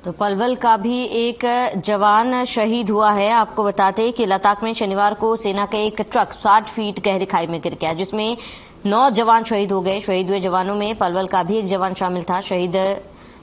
तो पलवल का भी एक जवान शहीद हुआ है। आपको बताते हैं कि लद्दाख में शनिवार को सेना का एक ट्रक 60 फीट गहरी खाई में गिर गया, जिसमें 9 जवान शहीद हो गए। शहीद हुए जवानों में पलवल का भी एक जवान शामिल था। शहीद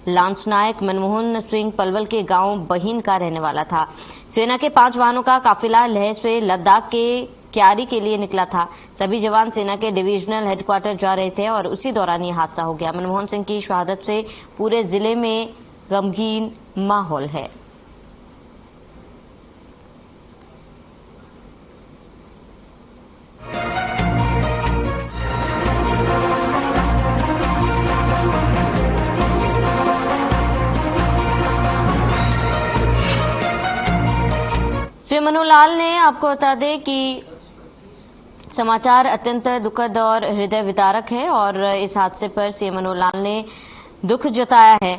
लांसनायक मनमोहन सिंह पलवल के गांव बहीन का रहने वाला था। सेना के 5 वाहनों का काफिला लेह से लद्दाख के क्यारी के लिए निकला था। सभी जवान सेना के डिविजनल हेडक्वार्टर जा रहे थे और उसी दौरान ये हादसा हो गया। मनमोहन सिंह की शहादत से पूरे जिले में गमगीन माहौल है। श्री मनोहर लाल ने आपको बता दें कि समाचार अत्यंत दुखद और हृदय विदारक है और इस हादसे पर सीएम मनोहर लाल ने दुख जताया है।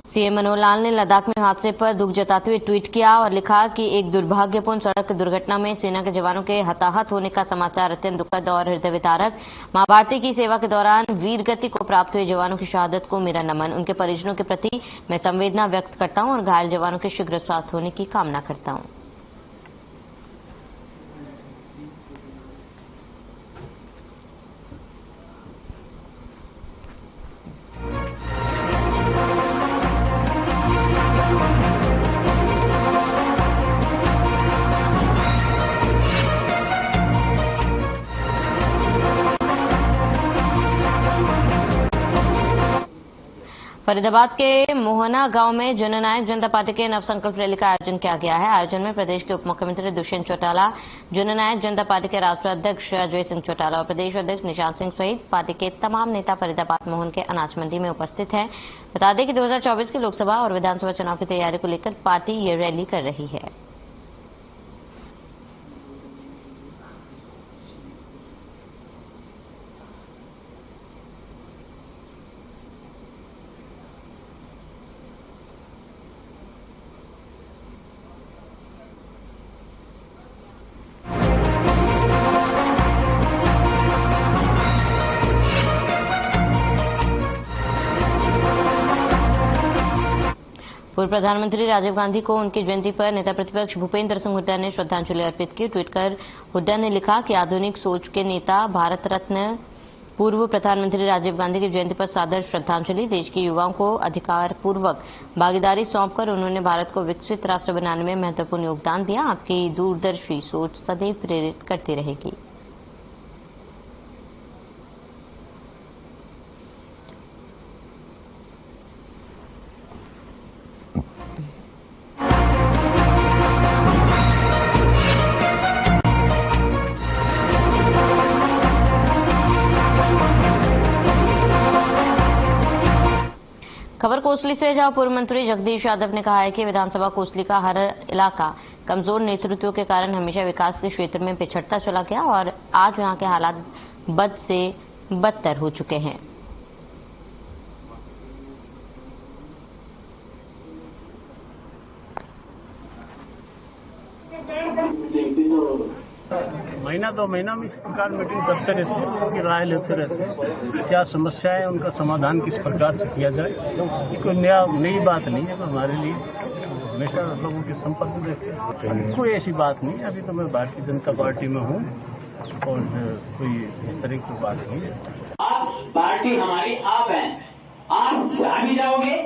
सीएम मनोहर लाल ने लद्दाख में हादसे पर दुख जताते हुए ट्वीट किया और लिखा कि एक दुर्भाग्यपूर्ण सड़क दुर्घटना में सेना के जवानों के हताहत होने का समाचार अत्यंत दुखद और हृदय विदारक। मां भारती की सेवा के दौरान वीर गति को प्राप्त हुए जवानों की शहादत को मेरा नमन। उनके परिजनों के प्रति मैं संवेदना व्यक्त करता हूं और घायल जवानों के शीघ्र स्वास्थ्य होने की कामना करता हूं। फरीदाबाद के मोहना गांव में जननायक जनता पार्टी के नवसंकल्प रैली का आयोजन किया गया है। आयोजन में प्रदेश के उप मुख्यमंत्री दुष्यंत चौटाला, जननायक जनता पार्टी के राष्ट्रीय अध्यक्ष अजय सिंह चौटाला और प्रदेश अध्यक्ष निशांत सिंह सहित पार्टी के तमाम नेता फरीदाबाद मोहन के अनाज मंडी में उपस्थित हैं। बता दें कि 2024 के लोकसभा और विधानसभा चुनाव की तैयारी को लेकर पार्टी ये रैली कर रही है। पूर्व प्रधानमंत्री राजीव गांधी को उनकी जयंती पर नेता प्रतिपक्ष भूपेंद्र सिंह हुड्डा ने श्रद्धांजलि अर्पित की। ट्वीट कर हुड्डा ने लिखा कि आधुनिक सोच के नेता भारत रत्न पूर्व प्रधानमंत्री राजीव गांधी की जयंती पर सादर श्रद्धांजलि। देश के युवाओं को अधिकार पूर्वक भागीदारी सौंपकर उन्होंने भारत को विकसित राष्ट्र बनाने में महत्वपूर्ण योगदान दिया। आपकी दूरदर्शी सोच सदैव प्रेरित करती रहेगी। खबर कोसली से, जहां पूर्व मंत्री जगदीश यादव ने कहा है कि विधानसभा कोसली का हर इलाका कमजोर नेतृत्व के कारण हमेशा विकास के क्षेत्र में पिछड़ता चला गया और आज यहां के हालात बद से बदतर हो चुके हैं। महीना 2 महीना में इस प्रकार मीटिंग करते रहते हैं, उनकी राय लेते रहते हैं, क्या समस्या है, उनका समाधान किस प्रकार से किया जाए। कोई नई बात नहीं है हमारे लिए, हमेशा लोगों के संपर्क में रहते हैं। कोई ऐसी बात नहीं, अभी तो मैं भारतीय जनता पार्टी में हूँ और कोई इस तरह की बात नहीं है। आप पार्टी हमारी आप हैं, आप जहाँ भी जाओगे।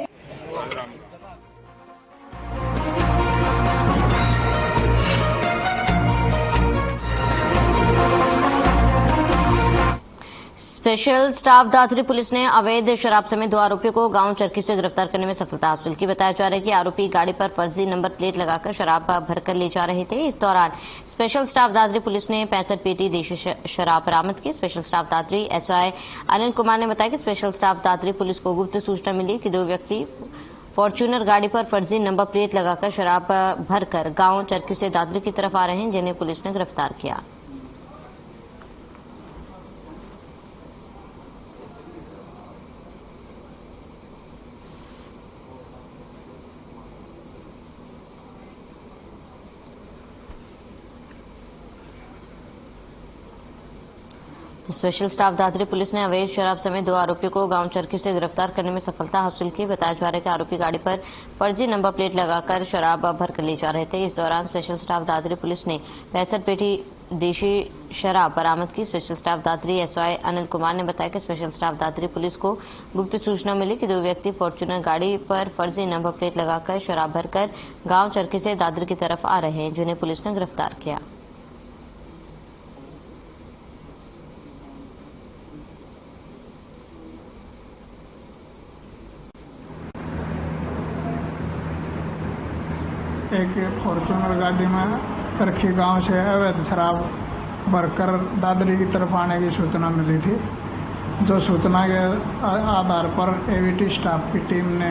स्पेशल स्टाफ दादरी पुलिस ने अवैध शराब समेत 2 आरोपियों को गांव चरखी से गिरफ्तार करने में सफलता हासिल की। बताया जा रहा है कि आरोपी गाड़ी पर फर्जी नंबर प्लेट लगाकर शराब भरकर ले जा रहे थे। इस दौरान स्पेशल स्टाफ दादरी पुलिस ने 65 पेटी देशी शराब बरामद की। Special staff Dadri SI Anil Kumar ने बताया कि स्पेशल स्टाफ दादरी पुलिस को गुप्त सूचना मिली कि 2 व्यक्ति फॉर्च्यूनर गाड़ी पर फर्जी नंबर प्लेट लगाकर शराब भरकर गांव चरखी से दादरी की तरफ आ रहे हैं, जिन्हें पुलिस ने गिरफ्तार किया। स्पेशल स्टाफ दादरी पुलिस ने अवैध शराब समेत 2 आरोपियों को गांव चरखी से गिरफ्तार करने में सफलता हासिल की। बताया जा रहा है कि आरोपी गाड़ी पर फर्जी नंबर प्लेट लगाकर शराब भरकर ले जा रहे थे। इस दौरान स्पेशल स्टाफ दादरी पुलिस ने 65 पेटी देशी शराब बरामद की। Special staff Dadri SI Anil Kumar ने बताया कि स्पेशल स्टाफ दादरी पुलिस को गुप्त सूचना मिली कि 2 व्यक्ति फॉर्च्यूनर गाड़ी पर फर्जी नंबर प्लेट लगाकर शराब भरकर गांव चरखी से दादरी की तरफ आ रहे हैं, जिन्हें पुलिस ने गिरफ्तार किया। एक फॉर्च्यूनर गाड़ी में चरखी गांव से अवैध शराब भरकर दादरी की तरफ आने की सूचना मिली थी। जो सूचना के आधार पर एवीटी स्टाफ की टीम ने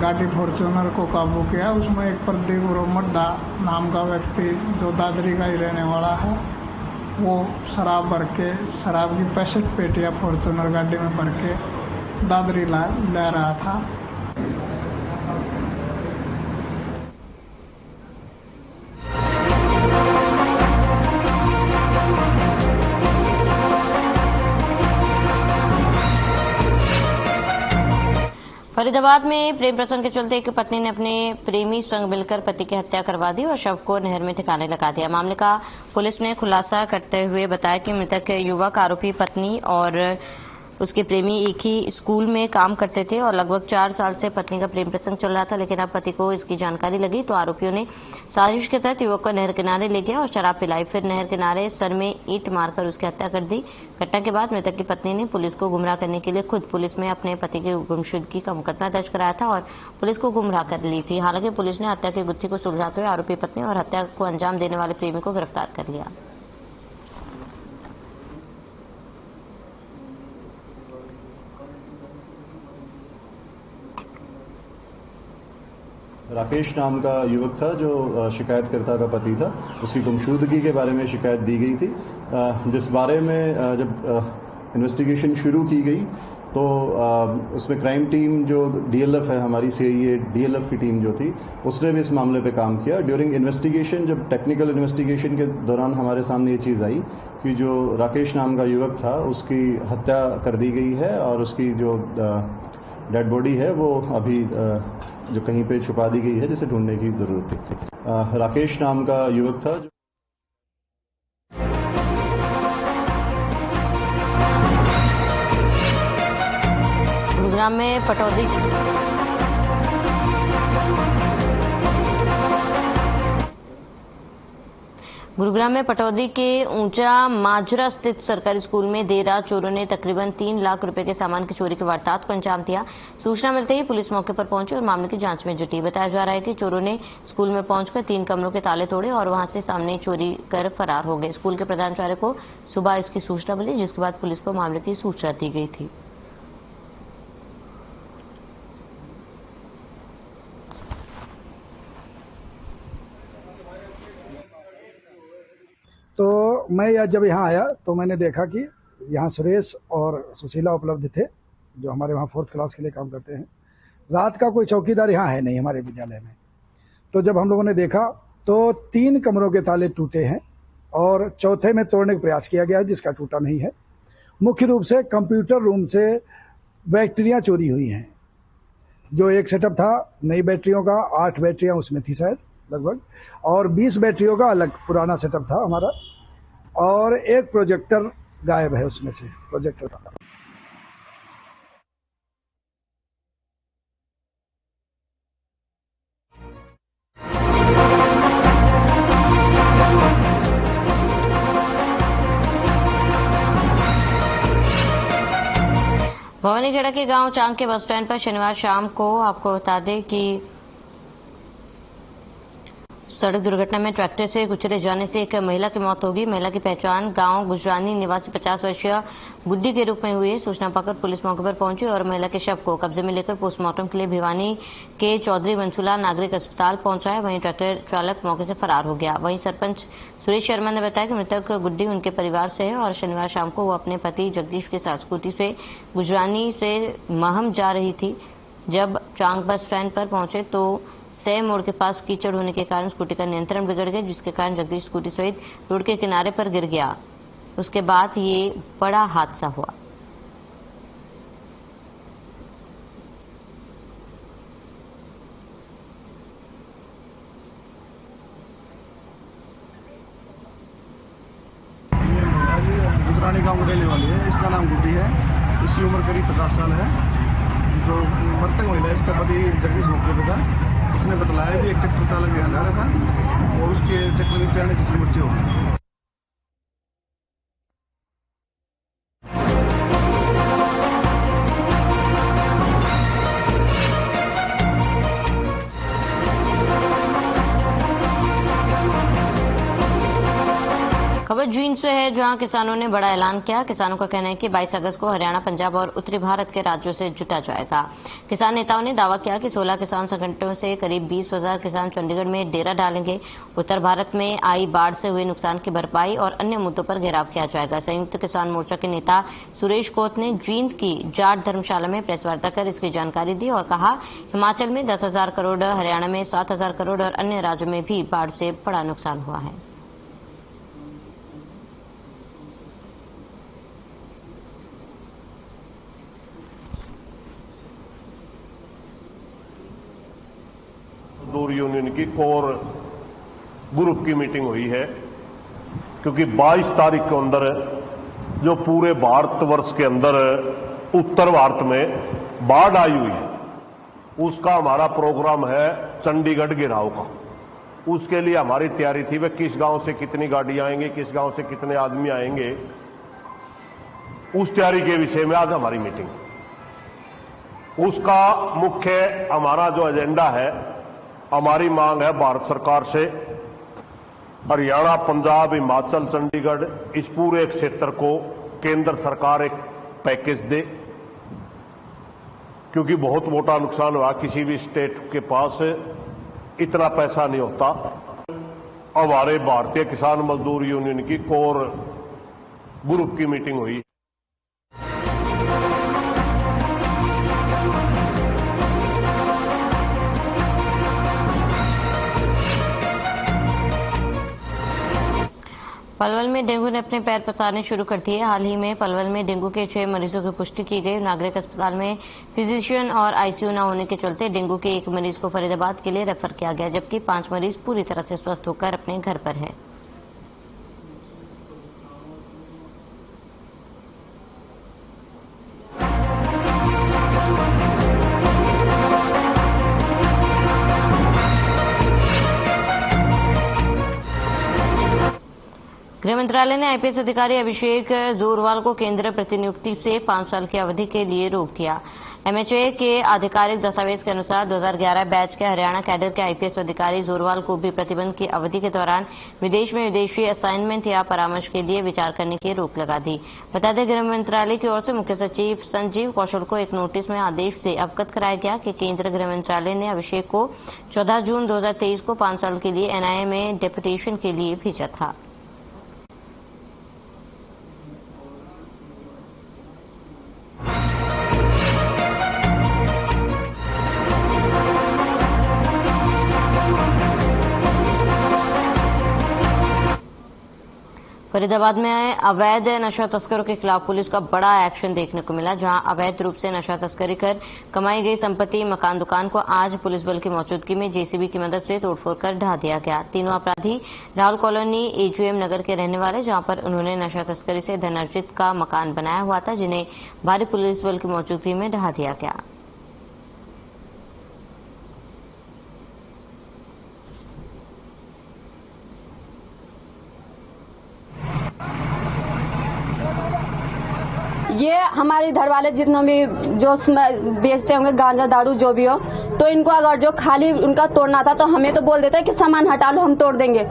गाड़ी फॉर्च्यूनर को काबू किया। उसमें एक प्रदीप रोमड्डा नाम का व्यक्ति जो दादरी का ही रहने वाला है, वो शराब भर के शराब की 65 पेटियां फॉर्च्यूनर गाड़ी में भर के दादरी ले रहा था। फरीदाबाद में प्रेम प्रसंग के चलते एक पत्नी ने अपने प्रेमी संग मिलकर पति की हत्या करवा दी और शव को नहर में ठिकाने लगा दिया। मामले का पुलिस ने खुलासा करते हुए बताया कि मृतक युवक आरोपी पत्नी और उसके प्रेमी एक ही स्कूल में काम करते थे और लगभग 4 साल से पत्नी का प्रेम प्रसंग चल रहा था, लेकिन अब पति को इसकी जानकारी लगी तो आरोपियों ने साजिश के तहत युवक को नहर किनारे ले गया और शराब पिलाई। फिर नहर किनारे सर में ईंट मारकर उसकी हत्या कर दी। घटना के बाद मृतक की पत्नी ने पुलिस को गुमराह करने के लिए खुद पुलिस में अपने पति की गुमशुदगी का मुकदमा दर्ज कराया था और पुलिस को गुमराह कर ली थी। हालांकि पुलिस ने हत्या की गुत्थी को सुलझाते हुए आरोपी पत्नी और हत्या को अंजाम देने वाले प्रेमी को गिरफ्तार कर लिया। राकेश नाम का युवक था जो शिकायतकर्ता का पति था। उसकी गुमशुदगी के बारे में शिकायत दी गई थी, जिस बारे में जब इन्वेस्टिगेशन शुरू की गई तो उसमें क्राइम टीम जो डीएलएफ है हमारी सीआईए डीएलएफ की टीम जो थी उसने भी इस मामले पे काम किया। ड्यूरिंग इन्वेस्टिगेशन, जब टेक्निकल इन्वेस्टिगेशन के दौरान हमारे सामने ये चीज़ आई कि जो राकेश नाम का युवक था उसकी हत्या कर दी गई है और उसकी जो डेड बॉडी है वो अभी जो कहीं पे छुपा दी गई है, जिसे ढूंढने की जरूरत थी। राकेश नाम का युवक था। गुरुग्राम में पटौदी गुरुग्राम में पटौदी के ऊंचा माजरा स्थित सरकारी स्कूल में देर रात चोरों ने तकरीबन 3 लाख रुपए के सामान की चोरी की वारदात को अंजाम दिया। सूचना मिलते ही पुलिस मौके पर पहुंची और मामले की जांच में जुटी। बताया जा रहा है कि चोरों ने स्कूल में पहुंचकर 3 कमरों के ताले तोड़े और वहां से सामने चोरी कर फरार हो गए। स्कूल के प्रधानाचार्य को सुबह इसकी सूचना मिली, जिसके बाद पुलिस को मामले की सूचना दी गई थी। तो मैं जब यहाँ आया तो मैंने देखा कि यहाँ सुरेश और सुशीला उपलब्ध थे, जो हमारे वहाँ 4th क्लास के लिए काम करते हैं। रात का कोई चौकीदार यहाँ है नहीं हमारे विद्यालय में। तो जब हम लोगों ने देखा तो 3 कमरों के ताले टूटे हैं और चौथे में तोड़ने का प्रयास किया गया है, जिसका टूटा नहीं है। मुख्य रूप से कंप्यूटर रूम से बैटरियां चोरी हुई हैं। जो एक सेटअप था नई बैटरियों का, 8 बैटरियां उसमें थी शायद लगभग, और 20 बैटरियों का अलग पुराना सेटअप था हमारा, और एक प्रोजेक्टर गायब है उसमें से, प्रोजेक्टर का। भवानीगढ़ के गांव चांग के बस स्टैंड पर शनिवार शाम को आपको बता दें कि सड़क दुर्घटना में ट्रैक्टर से कुचले जाने से एक महिला की मौत होगी। महिला की पहचान गांव गुजरानी निवासी 50 वर्षीय गुड्डी के रूप में हुई है। सूचना पाकर पुलिस मौके पर पहुंची और महिला के शव को कब्जे में लेकर पोस्टमार्टम के लिए भिवानी के चौधरी वंशुला नागरिक अस्पताल पहुंचाया। वहीं ट्रैक्टर चालक मौके से फरार हो गया। वहीं सरपंच सुरेश शर्मा ने बताया कि मृतक गुड्डी उनके परिवार से है और शनिवार शाम को वो अपने पति जगदीश के साथ स्कूटी से गुजरानी से महम जा रही थी। जब चांग बस स्टैंड पर पहुंचे तो सह मोड़ के पास कीचड़ होने के कारण स्कूटी का नियंत्रण बिगड़ गया, जिसके कारण जगदीश स्कूटी सहित रोड के किनारे पर गिर गया। उसके बाद ये बड़ा हादसा हुआ। दुधरानी गांव में रहने वाली है। इसका नाम गुड्डी है। इसकी उम्र करीब 50 साल है। जो मृतक महिला है, इसका पति जगदीश मौके पे था। उसने बतलाया कि एक ट्रैक्टर चालक यहाँ जा रहा था और उसके ट्रैक्टर में चढ़ने से इसकी मृत्यु हो गई। खबर जींद से है, जहां किसानों ने बड़ा ऐलान किया। किसानों का कहना है कि 22 अगस्त को हरियाणा, पंजाब और उत्तरी भारत के राज्यों से जुटा जाएगा। किसान नेताओं ने दावा किया कि 16 किसान संगठनों से करीब 20,000 किसान चंडीगढ़ में डेरा डालेंगे। उत्तर भारत में आई बाढ़ से हुए नुकसान की भरपाई और अन्य मुद्दों पर घेराव किया जाएगा। संयुक्त किसान मोर्चा के नेता सुरेश कोत ने जींद की जाट धर्मशाला में प्रेस वार्ता कर इसकी जानकारी दी और कहा, हिमाचल में 10,000 करोड़, हरियाणा में 7,000 करोड़ और अन्य राज्यों में भी बाढ़ से बड़ा नुकसान हुआ है। मजदूर यूनियन की कोर ग्रुप की मीटिंग हुई है, क्योंकि 22 तारीख के अंदर जो पूरे भारतवर्ष के अंदर उत्तर भारत में बाढ़ आई हुई है, उसका हमारा प्रोग्राम है चंडीगढ़ घेराव का। उसके लिए हमारी तैयारी थी, वे किस गांव से कितनी गाड़ियां आएंगी, किस गांव से कितने आदमी आएंगे, उस तैयारी के विषय में आज हमारी मीटिंग। उसका मुख्य हमारा जो एजेंडा है, हमारी मांग है भारत सरकार से हरियाणा, पंजाब, हिमाचल, चंडीगढ़, इस पूरे क्षेत्र को केंद्र सरकार एक पैकेज दे, क्योंकि बहुत मोटा नुकसान हुआ। किसी भी स्टेट के पास इतना पैसा नहीं होता। हमारे भारतीय किसान मजदूर यूनियन की कोर ग्रुप की मीटिंग हुई। पलवल में डेंगू ने अपने पैर पसारने शुरू कर दिए। हाल ही में पलवल में डेंगू के 6 मरीजों की पुष्टि की गई। नागरिक अस्पताल में फिजिशियन और आईसीयू न होने के चलते डेंगू के 1 मरीज को फरीदाबाद के लिए रेफर किया गया, जबकि 5 मरीज पूरी तरह से स्वस्थ होकर अपने घर पर हैं। गृह मंत्रालय ने आईपीएस अधिकारी अभिषेक जोरवाल को केंद्र प्रतिनियुक्ति से 5 साल की अवधि के लिए रोक दिया। एमएचए के आधिकारिक दस्तावेज के अनुसार 2011 बैच के हरियाणा कैडर के आईपीएस अधिकारी जोरवाल को भी प्रतिबंध की अवधि के दौरान विदेश में विदेशी असाइनमेंट या परामर्श के लिए विचार करने की रोक लगा दी। बता दें, गृह मंत्रालय की ओर से मुख्य सचिव संजीव कौशल को एक नोटिस में आदेश से अवगत कराया गया कि केंद्र गृह मंत्रालय ने अभिषेक को 14 जून 2023 को 5 साल के लिए एनआईए में डेपुटेशन के लिए भेजा था। फरीदाबाद में अवैध नशा तस्करों के खिलाफ पुलिस का बड़ा एक्शन देखने को मिला, जहां अवैध रूप से नशा तस्करी कर कमाई गई संपत्ति, मकान, दुकान को आज पुलिस बल की मौजूदगी में जेसीबी की मदद से तोड़फोड़ कर ढहा दिया गया। तीनों अपराधी राहुल कॉलोनी एजीएम नगर के रहने वाले, जहां पर उन्होंने नशा तस्करी से धन अर्जित का मकान बनाया हुआ था, जिन्हें भारी पुलिस बल की मौजूदगी में ढहा दिया गया। ये हमारे इधर वाले जितने भी जो बेचते होंगे गांजा दारू जो भी हो, तो इनको अगर जो खाली उनका तोड़ना था तो हमें तो बोल देते हैं कि सामान हटा लो, हम तोड़ देंगे।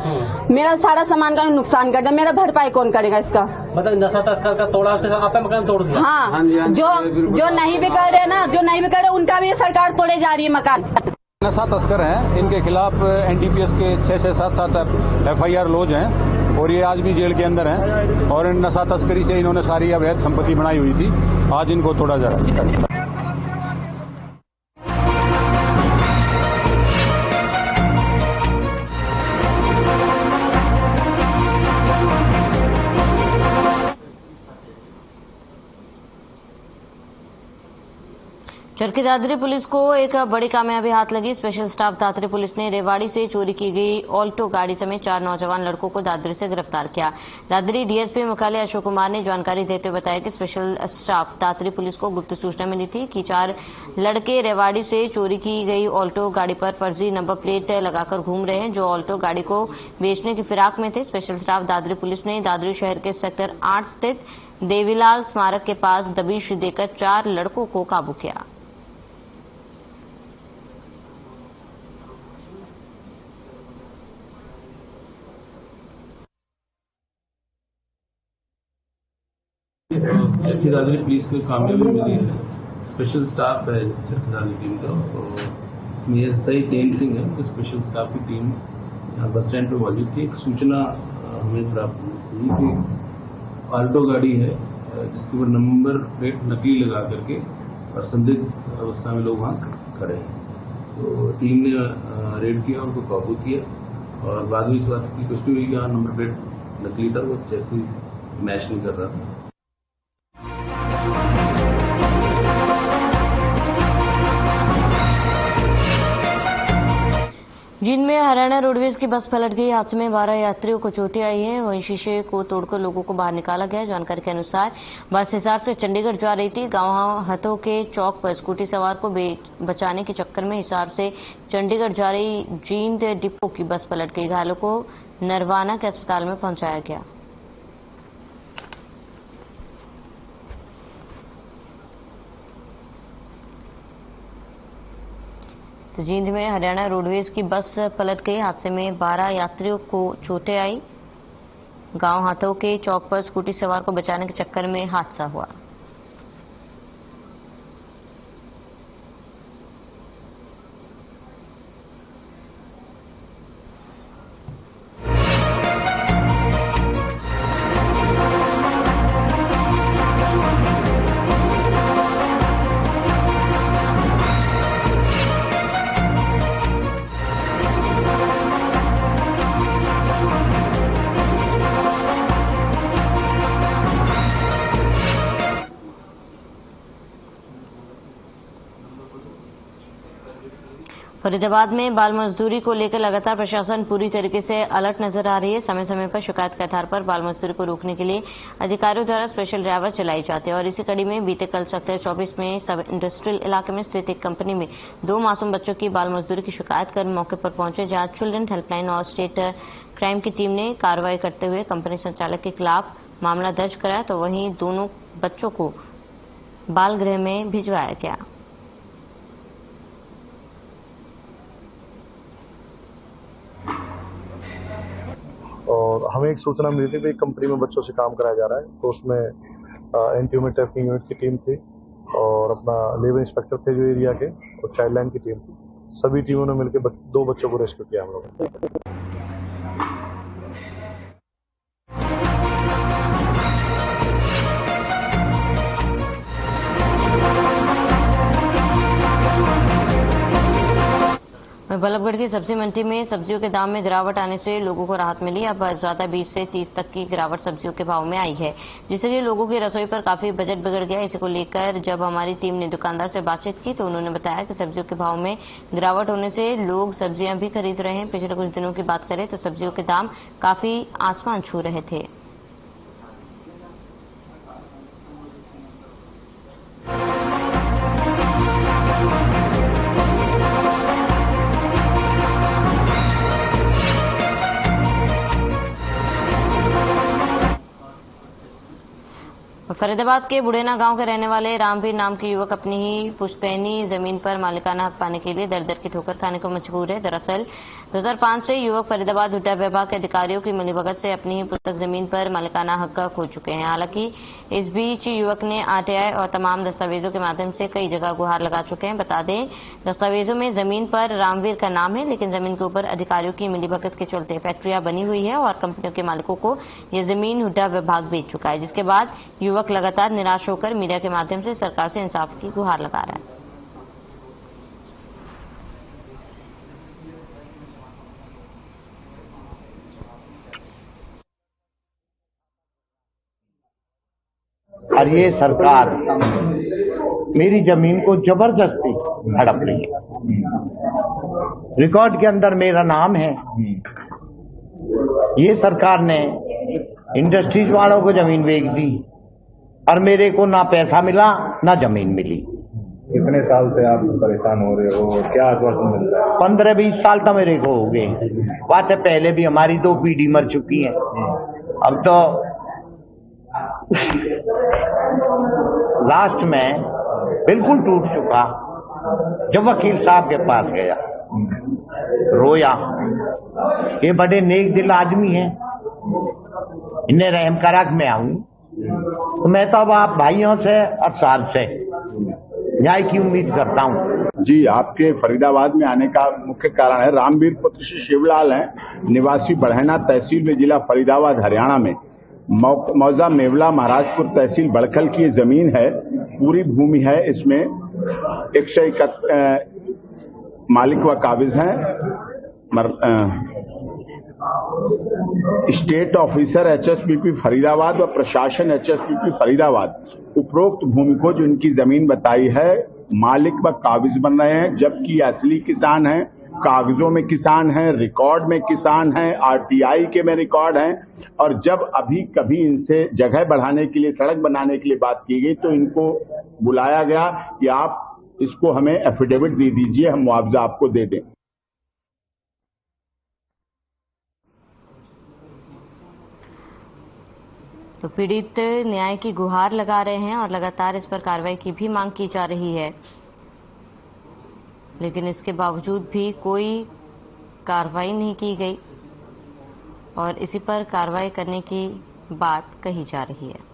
मेरा सारा सामान का नुकसान कर दिया, मेरा भरपाई कौन करेगा इसका? मतलब नशा तस्कर का तोड़ा, उसके साथ आपका मकान तोड़ दिया? हाँ, जो नहीं भी कर रहे ना, जो नहीं भी कर रहे उनका भी सरकार तोड़े जा रही है मकान। नशा तस्कर हैं, इनके खिलाफ एनडीपीएस के 6 से 7 एफआईआर लॉज हैं और ये आज भी जेल के अंदर हैं और नशा तस्करी से इन्होंने सारी अवैध संपत्ति बनाई हुई थी। आज इनको तोड़ा जा रहा है। चरखी दादरी पुलिस को एक बड़ी कामयाबी हाथ लगी। स्पेशल स्टाफ दादरी पुलिस ने रेवाड़ी से चोरी की गई ऑल्टो गाड़ी समेत 4 नौजवान लड़कों को दादरी से गिरफ्तार किया। दादरी डीएसपी मुख्यालय अशोक कुमार ने जानकारी देते हुए बताया कि स्पेशल स्टाफ दादरी पुलिस को गुप्त सूचना मिली थी कि 4 लड़के रेवाड़ी से चोरी की गई ऑल्टो गाड़ी पर फर्जी नंबर प्लेट लगाकर घूम रहे हैं, जो ऑल्टो गाड़ी को बेचने की फिराक में थे। स्पेशल स्टाफ दादरी पुलिस ने दादरी शहर के सेक्टर 8 स्थित देवीलाल स्मारक के पास दबिश देकर 4 लड़कों को काबू किया। चरखी दादरी पुलिस को कामयाबी मिली है। स्पेशल स्टाफ है चरखी दादरी टीम का, और ये सही चेंज सिंह है, स्पेशल स्टाफ की टीम यहाँ बस स्टैंड पर मौजूद थी। एक सूचना हमें प्राप्त हुई कि ऑल्टो गाड़ी है जिसके ऊपर नंबर प्लेट नकली लगा करके और संदिग्ध अवस्था में लोग वहाँ खड़े हैं। तो टीम ने रेड किया, उनको काबू किया और बाद में इस बात की पुष्टि हुई कि नंबर प्लेट नकली था, वो चैसी मैच नहीं कर रहा था। जींद में हरियाणा रोडवेज की बस पलट गई। हादसे में 12 यात्रियों को चोटें आई हैं। वहीं शीशे को तोड़कर लोगों को बाहर निकाला गया। जानकारी के अनुसार बस हिसार से चंडीगढ़ जा रही थी। गांव हथों के चौक पर स्कूटी सवार को बचाने के चक्कर में हिसार से चंडीगढ़ जा रही जींद डिपो की बस पलट गई। घायलों को नरवाना के अस्पताल में पहुंचाया गया। तो जींद में हरियाणा रोडवेज की बस पलट गई। हादसे में 12 यात्रियों को चोटें आई। गांव हाथों के चौक पर स्कूटी सवार को बचाने के चक्कर में हादसा हुआ। फरीदाबाद में बाल मजदूरी को लेकर लगातार प्रशासन पूरी तरीके से अलर्ट नजर आ रही है। समय समय पर शिकायत के आधार पर बाल मजदूरी को रोकने के लिए अधिकारियों द्वारा स्पेशल ड्राइवर चलाई जाती है और इसी कड़ी में बीते कल सेक्टर 24 में सब इंडस्ट्रियल इलाके में स्थित एक कंपनी में 2 मासूम बच्चों की बाल मजदूरी की शिकायत कर मौके पर पहुंचे। जहां चिल्ड्रन हेल्पलाइन और स्टेट क्राइम की टीम ने कार्रवाई करते हुए कंपनी संचालक के खिलाफ मामला दर्ज कराया, तो वहीं दोनों बच्चों को बाल गृह में भिजवाया गया। और हमें एक सूचना मिली थी कि एक कंपनी में बच्चों से काम कराया जा रहा है, तो उसमें एंटी ह्यूमन ट्रैफिकिंग यूनिट की टीम थी और अपना लेबर इंस्पेक्टर थे जो एरिया के, और चाइल्ड लाइन की टीम थी। सभी टीमों ने मिलकर 2 बच्चों को रेस्क्यू किया हम लोगों ने। बल्लभगढ़ की सब्जी मंडी में सब्जियों के दाम में गिरावट आने से लोगों को राहत मिली। अब ज्यादा 20 से 30 तक की गिरावट सब्जियों के भाव में आई है, जिससे कि लोगों की रसोई पर काफी बजट बिगड़ गया। इसी को लेकर जब हमारी टीम ने दुकानदार से बातचीत की तो उन्होंने बताया कि सब्जियों के भाव में गिरावट होने से लोग सब्जियां भी खरीद रहे हैं। पिछले कुछ दिनों की बात करें तो सब्जियों के दाम काफी आसमान छू रहे थे। फरीदाबाद के बुढ़ेना गांव के रहने वाले रामवीर नाम के युवक अपनी ही पुश्तैनी जमीन पर मालिकाना हक पाने के लिए दर दर की ठोकर खाने को मजबूर है। दरअसल 2005 से युवक फरीदाबाद हुड्डा विभाग के अधिकारियों की मिलीभगत से अपनी ही पुस्तक जमीन पर मालिकाना हक खो चुके हैं। हालांकि इस बीच युवक ने आरटीआई और तमाम दस्तावेजों के माध्यम से कई जगह गुहार लगा चुके हैं। बता दें, दस्तावेजों में जमीन पर रामवीर का नाम है, लेकिन जमीन के ऊपर अधिकारियों की मिलीभगत के चलते फैक्ट्रियां बनी हुई है और कंपनियों के मालिकों को यह जमीन हुड्डा विभाग बेच चुका है, जिसके बाद युवक लगातार निराश होकर मीडिया के माध्यम से सरकार से इंसाफ की गुहार लगा रहा है। और ये सरकार मेरी जमीन को जबरदस्ती हड़प रही है। रिकॉर्ड के अंदर मेरा नाम है। ये सरकार ने इंडस्ट्रीज वालों को जमीन बेच दी और मेरे को ना पैसा मिला ना जमीन मिली। कितने साल से आप परेशान हो रहे हो? क्या आश्वासन मिलता है? 15-20 साल तो मेरे को हो गए। बात है पहले भी हमारी 2 पीढ़ी मर चुकी है। अब तो लास्ट में बिल्कुल टूट चुका। जब वकील साहब के पास गया, रोया। ये बड़े नेक दिल आदमी हैं, इन्हें रहम करा कि मैं आऊं। तो मैं तो अब आप भाइयों से और साहब से न्याय की उम्मीद करता हूं। जी, आपके फरीदाबाद में आने का मुख्य कारण है रामवीर पुत्र श्री शिवलाल हैं, निवासी बढ़ैना तहसील में, जिला फरीदाबाद, हरियाणा में। मौजा मेवला महाराजपुर तहसील बड़खल की जमीन है, पूरी भूमि है। इसमें 161 मालिक व काबिज हैं। स्टेट ऑफिसर एचएसपीपी फरीदाबाद व प्रशासन एचएसपीपी फरीदाबाद उपरोक्त भूमि को जो इनकी जमीन बताई है मालिक व काबिज बन रहे हैं, जबकि असली किसान हैं, कागजों में किसान हैं, रिकॉर्ड में किसान हैं, आरटीआई के में रिकॉर्ड हैं। और जब अभी कभी इनसे जगह बढ़ाने के लिए, सड़क बनाने के लिए बात की गई तो इनको बुलाया गया कि आप इसको हमें एफिडेविट दे दीजिए, हम मुआवजा आपको दे दें। तो पीड़ित न्याय की गुहार लगा रहे हैं और लगातार इस पर कार्रवाई की भी मांग की जा रही है, लेकिन इसके बावजूद भी कोई कार्रवाई नहीं की गई और इसी पर कार्रवाई करने की बात कही जा रही है।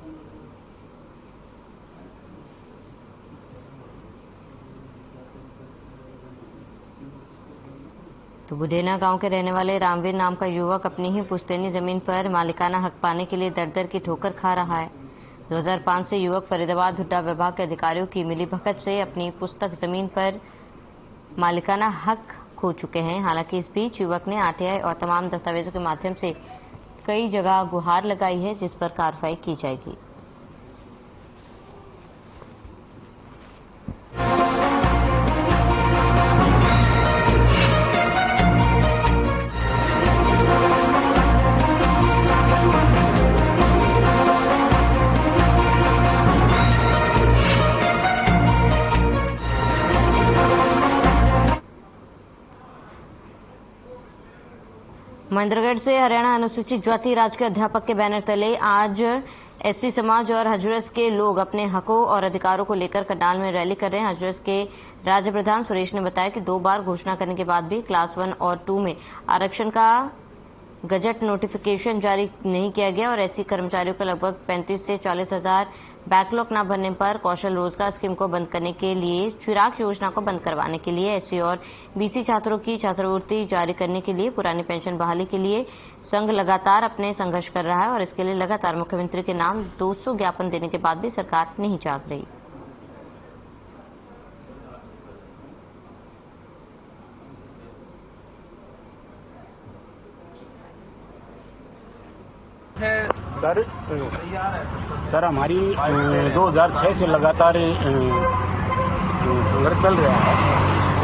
तो बुढेना गांव के रहने वाले रामवीर नाम का युवक अपनी ही पुश्तैनी जमीन पर मालिकाना हक पाने के लिए दर दर की ठोकर खा रहा है। 2005 से युवक फरीदाबाद हुड्डा विभाग के अधिकारियों की मिलीभगत से अपनी पुस्तक जमीन पर मालिकाना हक खो चुके हैं। हालांकि इस बीच युवक ने आरटीआई और तमाम दस्तावेजों के माध्यम से कई जगह गुहार लगाई है, जिस पर कार्रवाई की जाएगी। महेंद्रगढ़ से हरियाणा अनुसूचित जाति राज्य के अध्यापक के बैनर तले आज एससी समाज और हजरस के लोग अपने हकों और अधिकारों को लेकर करनाल में रैली कर रहे हैं। हजरस के राज्य प्रधान सुरेश ने बताया कि 2 बार घोषणा करने के बाद भी क्लास 1 और 2 में आरक्षण का गजट नोटिफिकेशन जारी नहीं किया गया और ऐसी कर्मचारियों को लगभग 35 से 40 हजार बैकलॉग न भरने पर कौशल रोजगार स्कीम को बंद करने के लिए, चिराग योजना को बंद करवाने के लिए, एससी और बीसी छात्रों की छात्रवृत्ति जारी करने के लिए, पुरानी पेंशन बहाली के लिए संघ लगातार अपने संघर्ष कर रहा है और इसके लिए लगातार मुख्यमंत्री के नाम 200 ज्ञापन देने के बाद भी सरकार नहीं जाग रही। सर हमारी 2006 से लगातार संघर्ष चल रहा है।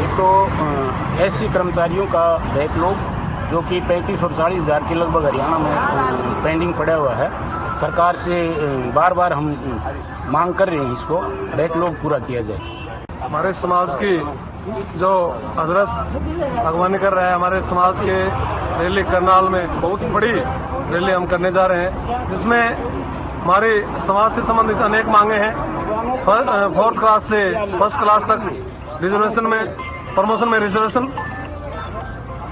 एक तो एससी कर्मचारियों का बैकलॉग जो कि 35 और 40 हजार के लगभग हरियाणा में पेंडिंग पड़ा हुआ है। सरकार से बार बार हम मांग कर रहे हैं इसको बैकलॉग पूरा किया जाए। हमारे समाज की जो हजरत अगवानी कर रहा है, हमारे समाज के रैली करनाल में बहुत बड़ी रैली हम करने जा रहे हैं, जिसमें हमारे समाज से संबंधित अनेक मांगे हैं। 4th क्लास से 1st क्लास तक रिजर्वेशन में, प्रमोशन में रिजर्वेशन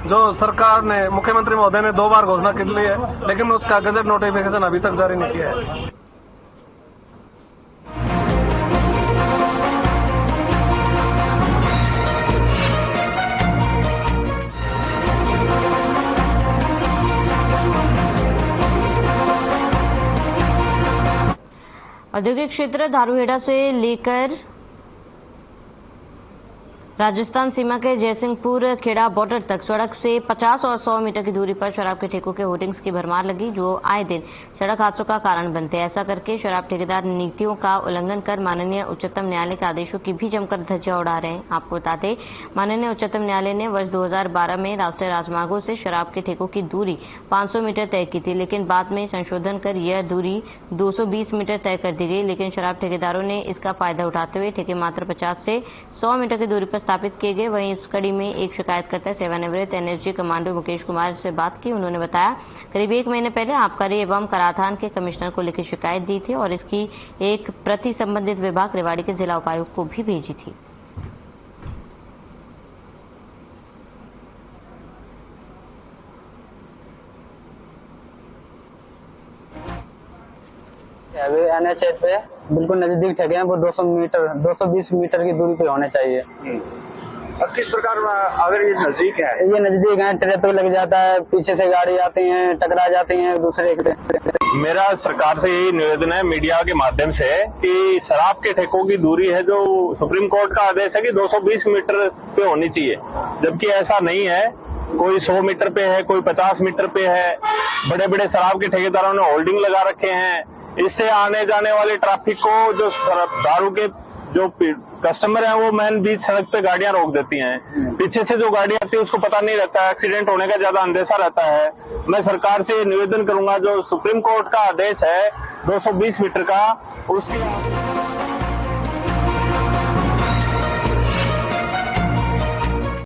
जो सरकार ने, मुख्यमंत्री महोदय ने 2 बार घोषणा की है, लेकिन उसका गजट नोटिफिकेशन अभी तक जारी नहीं किया है। औद्योगिक क्षेत्र धारूहेड़ा से लेकर राजस्थान सीमा के जयसिंहपुर खेड़ा बॉर्डर तक सड़क से 50 और 100 मीटर की दूरी पर शराब के ठेकों के होर्डिंग्स की भरमार लगी, जो आए दिन सड़क हादसों का कारण बनते हैं। ऐसा करके शराब ठेकेदार नीतियों का उल्लंघन कर माननीय उच्चतम न्यायालय के आदेशों की भी जमकर धज्जियां उड़ा रहे हैं। आपको बता दें, माननीय उच्चतम न्यायालय ने वर्ष 2012 में राष्ट्रीय राजमार्गों से शराब के ठेकों की दूरी 500 मीटर तय की थी, लेकिन बाद में संशोधन कर यह दूरी 220 मीटर तय कर दी गई। लेकिन शराब ठेकेदारों ने इसका फायदा उठाते हुए ठेके मात्र 50 से 100 मीटर की दूरी पर स्थापित किए गए। वहीं इस कड़ी में एक शिकायतकर्ता सेवानिवृत्त एनएसजी कमांडो मुकेश कुमार से बात की। उन्होंने बताया, करीब 1 महीने पहले आबकारी एवं कराधान के कमिश्नर को लिखित शिकायत दी थी और इसकी एक प्रति संबंधित विभाग रेवाड़ी के जिला उपायुक्त को भी भेजी थी। अभी NH8 पे बिल्कुल नजदीक ठेके हैं, वो 220 मीटर की दूरी पे होने चाहिए। अब किस प्रकार अगर ये नजदीक है ट्रैफिक लग जाता है, पीछे से गाड़ी आती है, टकरा जाती है दूसरे से। मेरा सरकार से यही निवेदन है मीडिया के माध्यम से कि शराब के ठेकों की दूरी है जो सुप्रीम कोर्ट का आदेश है कि 220 मीटर पे होनी चाहिए, जबकि ऐसा नहीं है। कोई 100 मीटर पे है, कोई 50 मीटर पे है। बड़े बड़े शराब के ठेकेदारों ने होल्डिंग लगा रखे हैं। इससे आने जाने वाले ट्रैफिक को, जो दारू के जो कस्टमर हैं, वो मैन बीच सड़क पे गाड़ियां रोक देती हैं। पीछे से जो गाड़ी आती है उसको पता नहीं रहता है, एक्सीडेंट होने का ज्यादा अंदेशा रहता है। मैं सरकार से निवेदन करूंगा, जो सुप्रीम कोर्ट का आदेश है 220 मीटर का, उसके